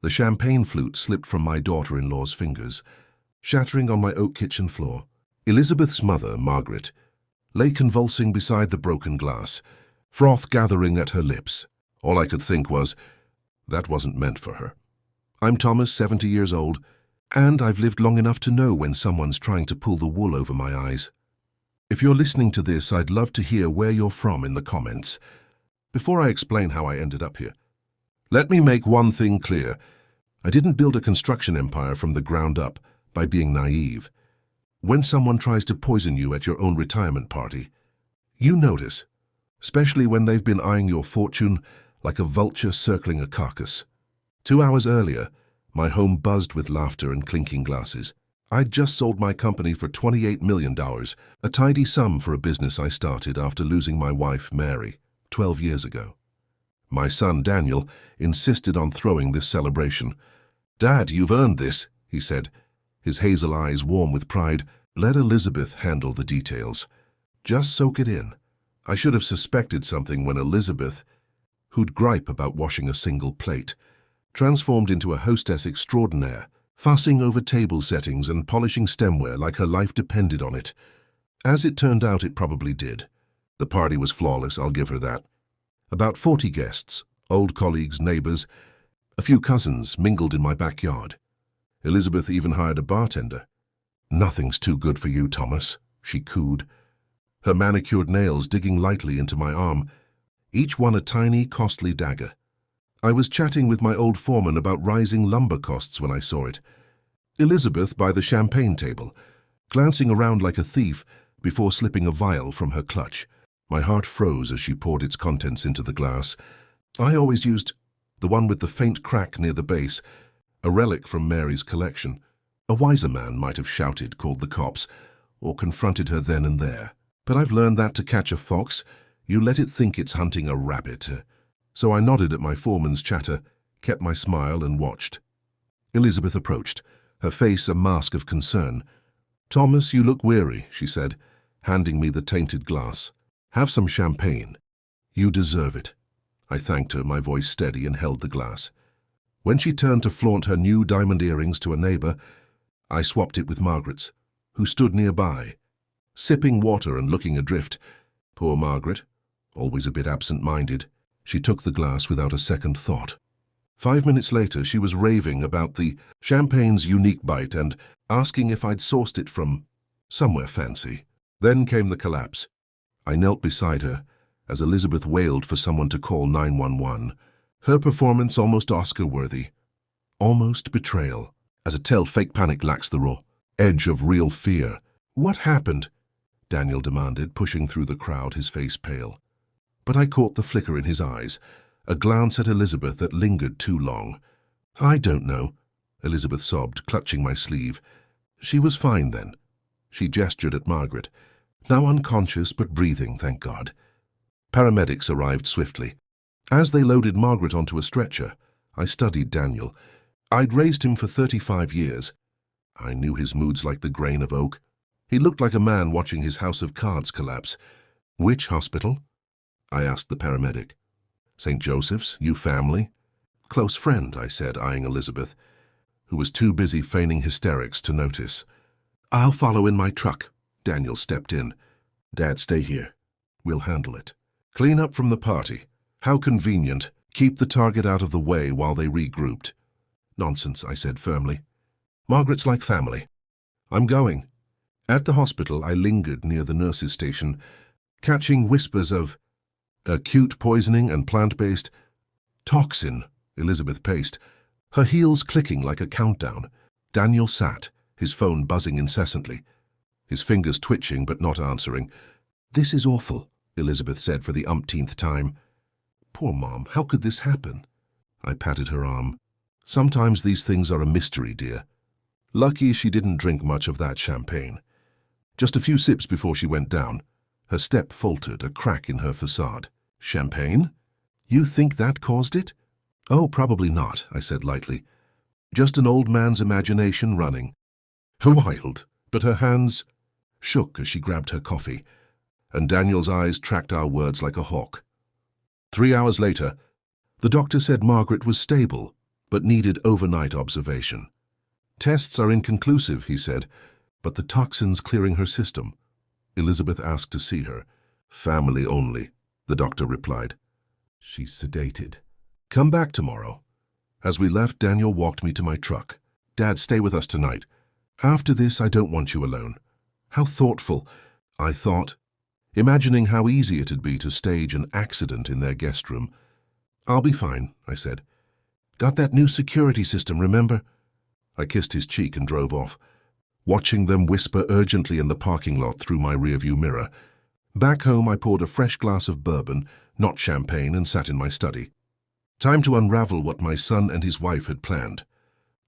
The champagne flute slipped from my daughter-in-law's fingers, shattering on my oak kitchen floor. Elizabeth's mother, Margaret, lay convulsing beside the broken glass, froth gathering at her lips. All I could think was, that wasn't meant for her. I'm Thomas, 70 years old, and I've lived long enough to know when someone's trying to pull the wool over my eyes. If you're listening to this, I'd love to hear where you're from in the comments. Before I explain how I ended up here, let me make one thing clear. I didn't build a construction empire from the ground up by being naive. When someone tries to poison you at your own retirement party, you notice, especially when they've been eyeing your fortune like a vulture circling a carcass. 2 hours earlier, my home buzzed with laughter and clinking glasses. I'd just sold my company for $28 million, a tidy sum for a business I started after losing my wife, Mary, 12 years ago. My son, Daniel, insisted on throwing this celebration. "Dad, you've earned this," he said, his hazel eyes warm with pride. "Let Elizabeth handle the details. Just soak it in." I should have suspected something when Elizabeth, who'd gripe about washing a single plate, transformed into a hostess extraordinaire, fussing over table settings and polishing stemware like her life depended on it. As it turned out, it probably did. The party was flawless, I'll give her that. About 40 guests, old colleagues, neighbors, a few cousins mingled in my backyard. Elizabeth even hired a bartender. "Nothing's too good for you, Thomas," she cooed, her manicured nails digging lightly into my arm, each one a tiny, costly dagger. I was chatting with my old foreman about rising lumber costs when I saw it. Elizabeth by the champagne table, glancing around like a thief before slipping a vial from her clutch. My heart froze as she poured its contents into the glass. I always used the one with the faint crack near the base, a relic from Mary's collection. A wiser man might have shouted, called the cops, or confronted her then and there. But I've learned that to catch a fox, you let it think it's hunting a rabbit. So I nodded at my foreman's chatter, kept my smile and watched. Elizabeth approached, her face a mask of concern. "Thomas, you look weary," she said, handing me the tainted glass. "Have some champagne. You deserve it." I thanked her, my voice steady, and held the glass. When she turned to flaunt her new diamond earrings to a neighbor, I swapped it with Margaret's, who stood nearby, sipping water and looking adrift. Poor Margaret, always a bit absent-minded. She took the glass without a second thought. 5 minutes later, she was raving about the champagne's unique bite and asking if I'd sourced it from somewhere fancy. Then came the collapse. I knelt beside her as Elizabeth wailed for someone to call 911. Her performance almost Oscar-worthy. Almost betrayal. As a tell, fake panic lacks the raw edge of real fear. "What happened?" Daniel demanded, pushing through the crowd, his face pale. But I caught the flicker in his eyes, a glance at Elizabeth that lingered too long. "I don't know," Elizabeth sobbed, clutching my sleeve. "She was fine then." She gestured at Margaret. "Now unconscious but breathing, thank God." Paramedics arrived swiftly. As they loaded Margaret onto a stretcher, I studied Daniel. I'd raised him for 35 years. I knew his moods like the grain of oak. He looked like a man watching his house of cards collapse. "Which hospital?" I asked the paramedic. "St. Joseph's, you family?" "Close friend," I said, eyeing Elizabeth, who was too busy feigning hysterics to notice. "I'll follow in my truck." Daniel stepped in. "Dad, stay here. We'll handle it." Clean up from the party. How convenient. Keep the target out of the way while they regrouped. "Nonsense," I said firmly. "Margaret's like family. I'm going." At the hospital, I lingered near the nurses' station, catching whispers of acute poisoning and plant-based toxin. Elizabeth paced, her heels clicking like a countdown. Daniel sat, his phone buzzing incessantly, his fingers twitching but not answering. "This is awful," Elizabeth said for the umpteenth time. "Poor Mom, how could this happen?" I patted her arm. "Sometimes these things are a mystery, dear." Lucky she didn't drink much of that champagne. Just a few sips before she went down. Her step faltered, a crack in her facade. "Champagne? You think that caused it?" "Oh, probably not," I said lightly. "Just an old man's imagination running." Wild, but her hands shook as she grabbed her coffee, and Daniel's eyes tracked our words like a hawk. 3 hours later, the doctor said Margaret was stable, but needed overnight observation. Tests are inconclusive, he said, but the toxin's clearing her system. Elizabeth asked to see her. Family only, the doctor replied. She's sedated. Come back tomorrow. As we left, Daniel walked me to my truck. Dad, stay with us tonight. After this, I don't want you alone. How thoughtful, I thought, imagining how easy it'd be to stage an accident in their guest room. I'll be fine, I said. Got that new security system, remember? I kissed his cheek and drove off, watching them whisper urgently in the parking lot through my rearview mirror. Back home, I poured a fresh glass of bourbon, not champagne, and sat in my study. Time to unravel what my son and his wife had planned.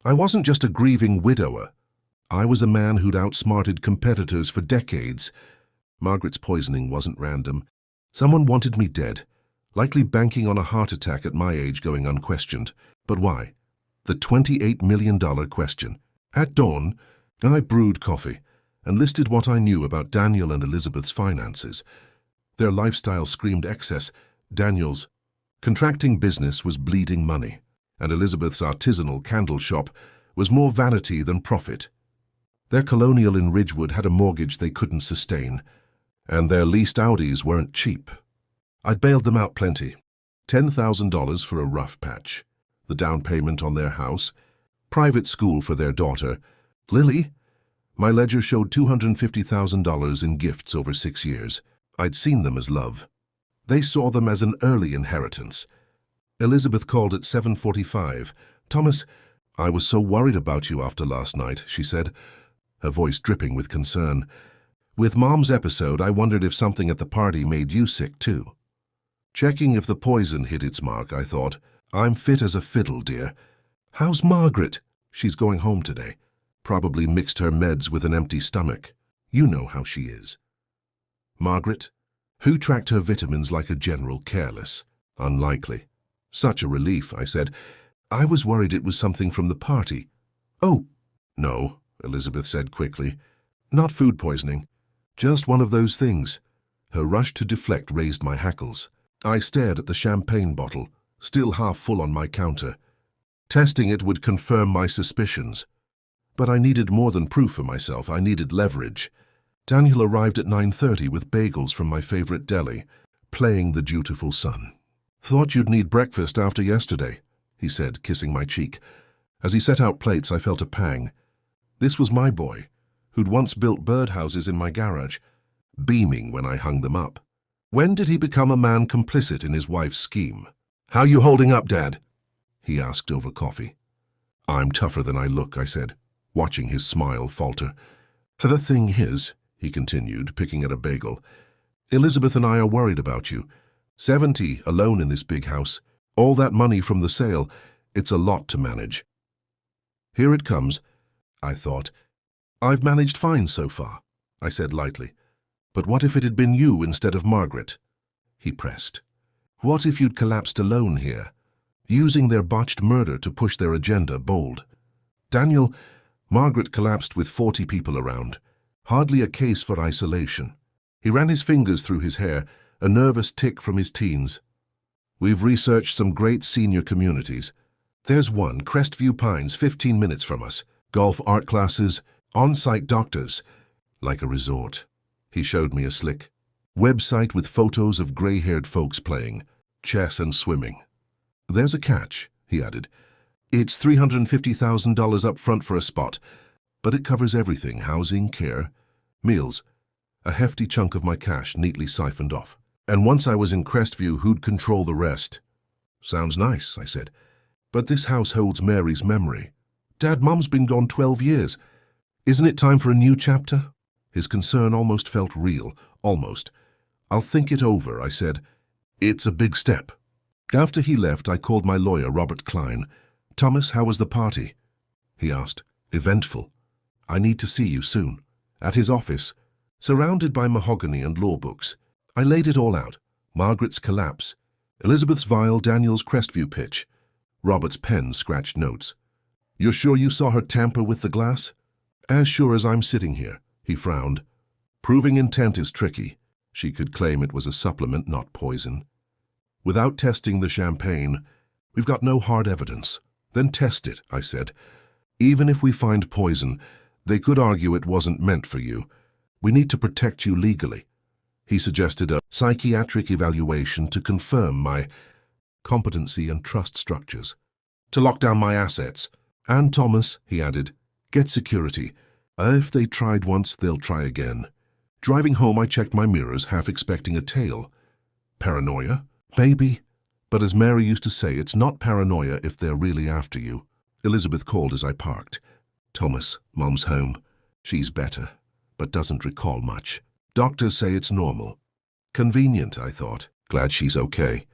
I wasn't just a grieving widower. I was a man who'd outsmarted competitors for decades. Margaret's poisoning wasn't random. Someone wanted me dead, likely banking on a heart attack at my age going unquestioned. But why? The $28 million question. At dawn, I brewed coffee and listed what I knew about Daniel and Elizabeth's finances. Their lifestyle screamed excess. Daniel's contracting business was bleeding money, and Elizabeth's artisanal candle shop was more vanity than profit. Their colonial in Ridgewood had a mortgage they couldn't sustain, and their leased Audis weren't cheap. I'd bailed them out plenty. $10,000 for a rough patch, the down payment on their house, private school for their daughter, Lily. My ledger showed $250,000 in gifts over 6 years. I'd seen them as love. They saw them as an early inheritance. Elizabeth called at 7:45. Thomas, I was so worried about you after last night, she said, her voice dripping with concern. With Mom's episode, I wondered if something at the party made you sick too. Checking if the poison hit its mark, I thought, I'm fit as a fiddle, dear. How's Margaret? She's going home today. Probably mixed her meds with an empty stomach. You know how she is. Margaret? Who tracked her vitamins like a general? Careless. Unlikely. Such a relief, I said. I was worried it was something from the party. Oh, no, Elizabeth said quickly. Not food poisoning. Just one of those things. Her rush to deflect raised my hackles. I stared at the champagne bottle, still half full on my counter. Testing it would confirm my suspicions. But I needed more than proof for myself. I needed leverage. Daniel arrived at 9:30 with bagels from my favorite deli, playing the dutiful son. Thought you'd need breakfast after yesterday, he said, kissing my cheek. As he set out plates, I felt a pang. This was my boy, who'd once built birdhouses in my garage, beaming when I hung them up. When did he become a man complicit in his wife's scheme? How you holding up, Dad? He asked over coffee. I'm tougher than I look, I said, watching his smile falter. The thing is, he continued, picking at a bagel, Elizabeth and I are worried about you. 70 alone in this big house. All that money from the sale. It's a lot to manage. Here it comes, I thought. I've managed fine so far, I said lightly. But what if it had been you instead of Margaret? He pressed. What if you'd collapsed alone here, using their botched murder to push their agenda bold? Daniel, Margaret collapsed with 40 people around. Hardly a case for isolation. He ran his fingers through his hair, a nervous tic from his teens. We've researched some great senior communities. There's one, Crestview Pines, 15 minutes from us. Golf art classes, on-site doctors. Like a resort. He showed me a slick website with photos of gray-haired folks playing chess and swimming. There's a catch, he added. It's $350,000 up front for a spot, but it covers everything, housing, care, meals. A hefty chunk of my cash neatly siphoned off. And once I was in Crestview, who'd control the rest? Sounds nice, I said. But this house holds Mary's memory. Dad, Mum's been gone 12 years. Isn't it time for a new chapter? His concern almost felt real, almost. I'll think it over, I said. It's a big step. After he left, I called my lawyer, Robert Klein. Thomas, how was the party? He asked. Eventful. I need to see you soon. At his office, surrounded by mahogany and law books. I laid it all out. Margaret's collapse, Elizabeth's vial, Daniel's Crestview pitch. Robert's pen scratched notes. You're sure you saw her tamper with the glass? As sure as I'm sitting here, he frowned. Proving intent is tricky. She could claim it was a supplement, not poison. Without testing the champagne, we've got no hard evidence. Then test it, I said. Even if we find poison, they could argue it wasn't meant for you. We need to protect you legally. He suggested a psychiatric evaluation to confirm my competency and trust structures, to lock down my assets. And Thomas, he added, get security. If they tried once, they'll try again. Driving home, I checked my mirrors, half expecting a tale. Paranoia? Maybe. But as Mary used to say, it's not paranoia if they're really after you. Elizabeth called as I parked. Thomas, Mom's home. She's better, but doesn't recall much. Doctors say it's normal. Convenient, I thought. Glad she's okay.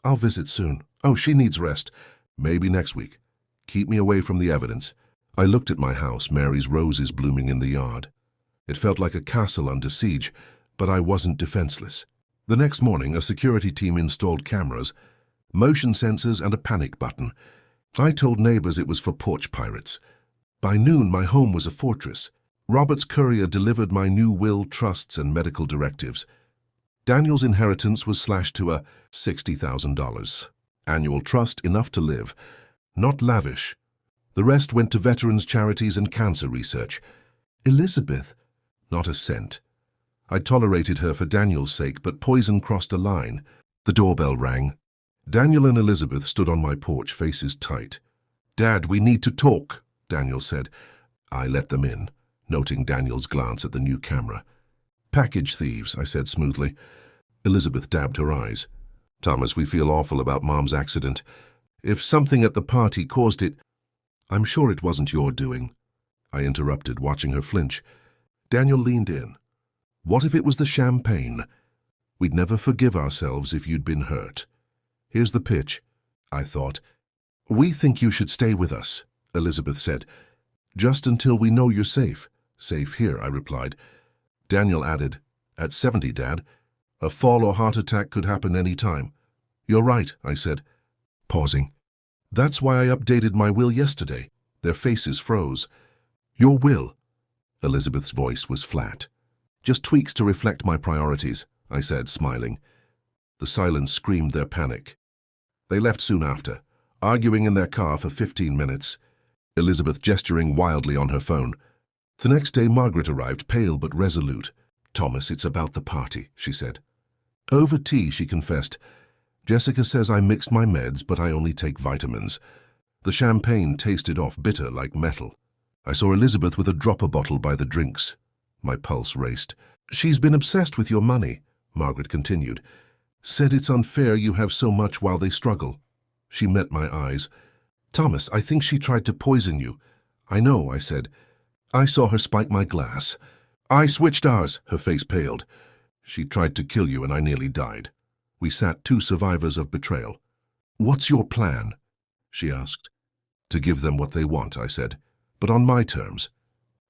I'll visit soon. Oh, she needs rest. Maybe next week. Keep me away from the evidence. I looked at my house, Mary's roses blooming in the yard. It felt like a castle under siege, but I wasn't defenseless. The next morning, a security team installed cameras, motion sensors, and a panic button. I told neighbors it was for porch pirates. By noon, my home was a fortress. Robert's courier delivered my new will, trusts, and medical directives. Daniel's inheritance was slashed to a $60,000. Annual trust enough to live. Not lavish. The rest went to veterans' charities and cancer research. Elizabeth, not a cent. I tolerated her for Daniel's sake, but poison crossed a line. The doorbell rang. Daniel and Elizabeth stood on my porch, faces tight. Dad, we need to talk, Daniel said. I let them in, noting Daniel's glance at the new camera. Package thieves, I said smoothly. Elizabeth dabbed her eyes. Thomas, we feel awful about Mom's accident. If something at the party caused it, I'm sure it wasn't your doing. I interrupted, watching her flinch. Daniel leaned in. What if it was the champagne? We'd never forgive ourselves if you'd been hurt. Here's the pitch, I thought. We think you should stay with us, Elizabeth said. Just until we know you're safe. Safe here, I replied. Daniel added, at 70, Dad. A fall or heart attack could happen any time. You're right, I said, pausing. That's why I updated my will yesterday. Their faces froze. Your will? Elizabeth's voice was flat. Just tweaks to reflect my priorities, I said, smiling. The silence screamed their panic. They left soon after, arguing in their car for 15 minutes, Elizabeth gesturing wildly on her phone. The next day, Margaret arrived, pale but resolute. Thomas, it's about the party, she said. Over tea, she confessed. Jessica says I mixed my meds, but I only take vitamins. The champagne tasted off bitter like metal. I saw Elizabeth with a dropper bottle by the drinks. My pulse raced. She's been obsessed with your money, Margaret continued. Said it's unfair you have so much while they struggle. She met my eyes. Thomas, I think she tried to poison you. I know, I said. I saw her spike my glass. I switched ours, her face paled. She tried to kill you and I nearly died. We sat, two survivors of betrayal. What's your plan? She asked. To give them what they want, I said, but on my terms.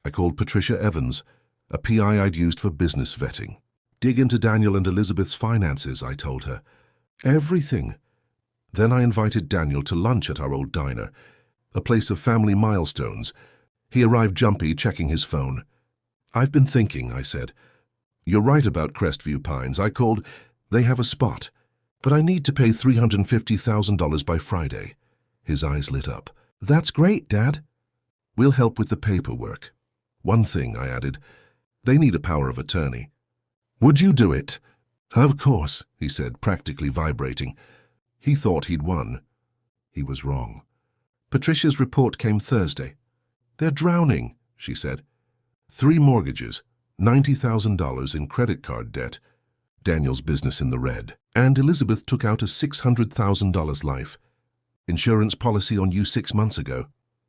I called Patricia Evans, a PI I'd used for business vetting. Dig into Daniel and Elizabeth's finances, I told her. Everything. Then I invited Daniel to lunch at our old diner, a place of family milestones. He arrived jumpy, checking his phone. I've been thinking, I said. You're right about Crestview Pines. I called. They have a spot, but I need to pay $350,000 by Friday. His eyes lit up. That's great, Dad. We'll help with the paperwork. One thing, I added. They need a power of attorney. Would you do it? Of course, he said, practically vibrating. He thought he'd won. He was wrong. Patricia's report came Thursday. They're drowning, she said. 3 mortgages, $90,000 in credit card debt, Daniel's business in the red, and Elizabeth took out a $600,000 life insurance policy on you 6 months ago.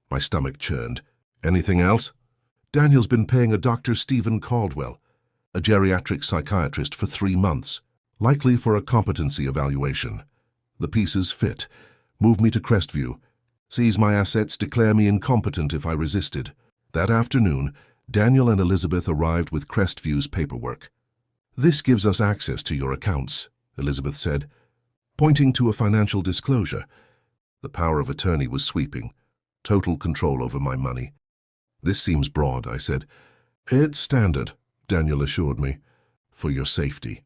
My stomach churned. Anything else? Daniel's been paying a Dr. Stephen Caldwell, a geriatric psychiatrist, for 3 months, likely for a competency evaluation. The pieces fit. Move me to Crestview. Seize my assets, declare me incompetent if I resisted. That afternoon, Daniel and Elizabeth arrived with Crestview's paperwork. This gives us access to your accounts, Elizabeth said, pointing to a financial disclosure. The power of attorney was sweeping. Total control over my money. This seems broad, I said. It's standard, Daniel assured me. For your safety.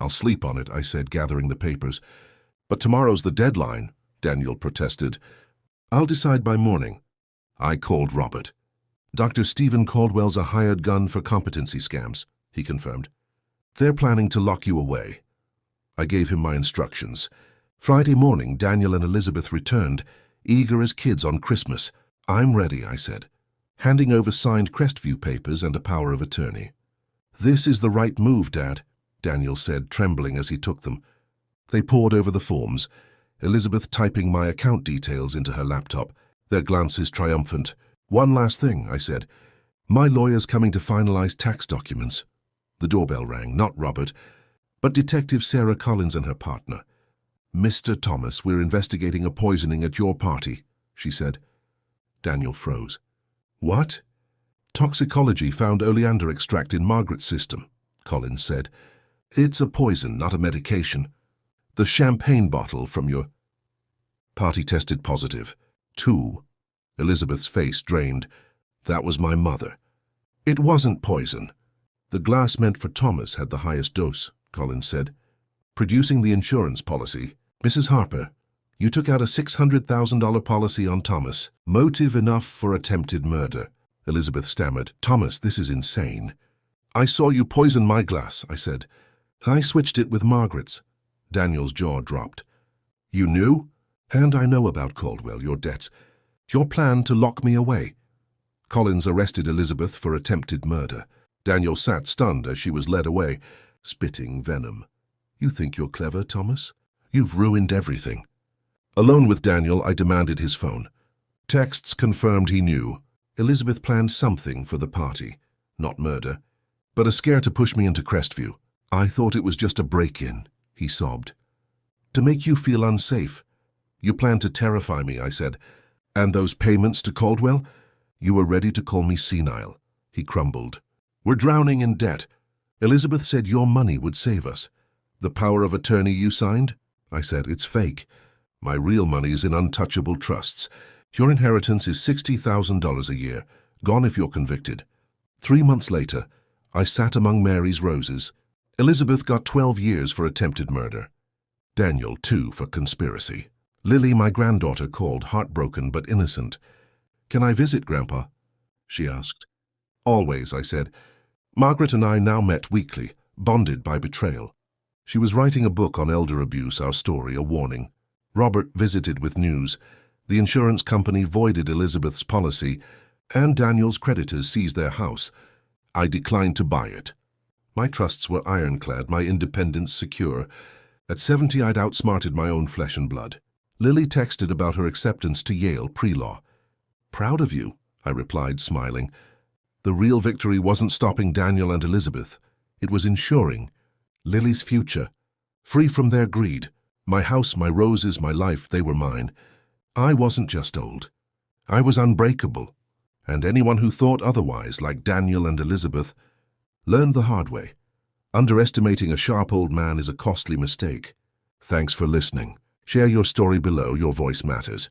I'll sleep on it, I said, gathering the papers. But tomorrow's the deadline, Daniel protested. I'll decide by morning. I called Robert. Dr. Stephen Caldwell's a hired gun for competency scams, he confirmed. They're planning to lock you away. I gave him my instructions. Friday morning, Daniel and Elizabeth returned, eager as kids on Christmas. I'm ready, I said, handing over signed Crestview papers and a power of attorney. This is the right move, Dad, Daniel said, trembling as he took them. They pored over the forms, Elizabeth typing my account details into her laptop, their glances triumphant. One last thing, I said. My lawyer's coming to finalize tax documents. The doorbell rang, not Robert, but Detective Sarah Collins and her partner. Mr. Thomas, we're investigating a poisoning at your party, she said. Daniel froze. What? Toxicology found oleander extract in Margaret's system, Collins said. It's a poison, not a medication. The champagne bottle from your party tested positive. 2. Elizabeth's face drained. That was my mother. It wasn't poison. The glass meant for Thomas had the highest dose, Collins said. Producing the insurance policy. Mrs. Harper, you took out a $600,000 policy on Thomas. Motive enough for attempted murder. Elizabeth stammered. Thomas, this is insane. I saw you poison my glass, I said. I switched it with Margaret's. Daniel's jaw dropped. You knew? And I know about Caldwell, your debts. Your plan to lock me away. Collins arrested Elizabeth for attempted murder. Daniel sat stunned as she was led away, spitting venom. You think you're clever, Thomas? You've ruined everything. Alone with Daniel, I demanded his phone. Texts confirmed he knew. Elizabeth planned something for the party, not murder, but a scare to push me into Crestview. I thought it was just a break-in, he sobbed. To make you feel unsafe. You planned to terrify me, I said. And those payments to Caldwell? You were ready to call me senile. He crumbled. We're drowning in debt. Elizabeth said your money would save us. The power of attorney you signed? I said, it's fake. My real money is in untouchable trusts. Your inheritance is $60,000 a year, gone if you're convicted. 3 months later, I sat among Mary's roses. Elizabeth got 12 years for attempted murder. Daniel, 2 for conspiracy. Lily, my granddaughter, called, heartbroken but innocent. Can I visit, Grandpa? She asked. Always, I said. Margaret and I now met weekly, bonded by betrayal. She was writing a book on elder abuse, our story, a warning. Robert visited with news. The insurance company voided Elizabeth's policy, and Daniel's creditors seized their house. I declined to buy it. My trusts were ironclad, my independence secure. At 70, I'd outsmarted my own flesh and blood. Lily texted about her acceptance to Yale pre-law. Proud of you, I replied, smiling. The real victory wasn't stopping Daniel and Elizabeth. It was ensuring Lily's future, free from their greed. My house, my roses, my life, they were mine. I wasn't just old. I was unbreakable. And anyone who thought otherwise, like Daniel and Elizabeth, learned the hard way. Underestimating a sharp old man is a costly mistake. Thanks for listening. Share your story below. Your voice matters.